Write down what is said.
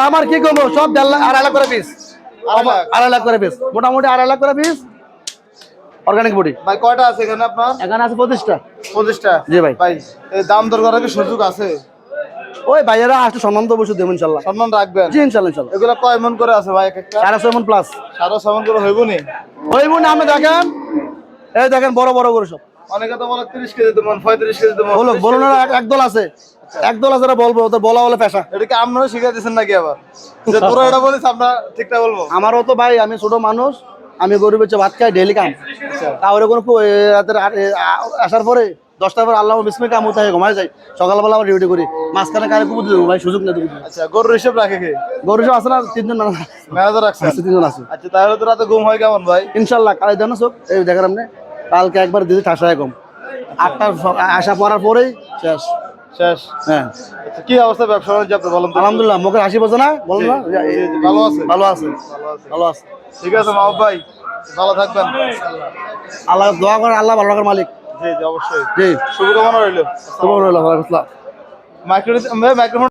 আমার কি কমো সব 1.5 লাখ 2.5 লাখ করে পিস, 2.5 লাখ করে পিস, মোটামুটি 2.5 লাখ করে পিস অর্গানিক বডি। ভাই কয়টা আছে এখানে আপনার? এখানে আছে 25টা। 25টা? জি ভাই। ভাই এই দাম দর করার কি সুযোগ আছে? ওই ভাইয়েরা আসলে সম্মান তো অবশ্যই দেবো ইনশাল্লাহ। সম্মান রাখবেন? জি ইনশাল্লাহ ইনশাল্লাহ। এগুলা কয় মন করে আছে ভাই এক একটা? 6.5 মণ প্লাস। 6.5 মন করে হইব নি? হইব না, আমি দেখেন এই দেখেন বড় বড় করে সব। অনেকে তো বলে 30 কেজি দেবেন, 35 কেজি দেবেন। বলো না, একদল আছে, একদল আছে যারা বলবো, ওদের বলা হলে পেশা। এটা কি আপনারা শিখিয়ে দিচ্ছেন নাকি আবার যে তোরা এটা বলিস আমরা ঠিকঠাক বলবো? আমারও তো ভাই, আমি ছোট মানুষ, আমি গরিবের চেয়ে ভাত খাই, ডেইলি কাম। তাহলে কোনো রাতের আসার পরে 10টার পর আল্লাহ বিসমিল্লাহ কাম হতে হয়, ঘুমাই যাই, সকালবেলা আবার ডিউটি করি, মাঝখানে কারে কুকুর দেবো ভাই, সুযোগ নেই। আচ্ছা, গরুর হিসাব রাখে কে? গরু সব আছে না, 3 জন ম্যানেজার রাখছেন? 3 জন আছে। আচ্ছা, তাহলে তো রাতে ঘুম হয় কেমন ভাই? ইনশাল্লাহ কালে দেন সব এই দেখার আপনি, কালকে একবার দিদি ঠাসায় কম 8টার আসা পড়ার পরেই শেষ। শেষ? হ্যাঁ। আচ্ছা, কি অবস্থা ব্যবসা বাণিজ্য আপনার বলেন তো? আলহামদুলিল্লাহ, মুখে হাসি বোঝে না, বলেন না? ভালো আছে? ভালো আছে, ভালো আছে। ভালো আছে। ঠিক আছে মাহবুব ভাই, ভালো থাকবেন। আল্লাহ দোয়া করে, আল্লাহ ভালো রাখার মালিক। জি জি, অবশ্যই। জি, শুভকামনা রইল। তোমার রইল। মাইক্রোফোন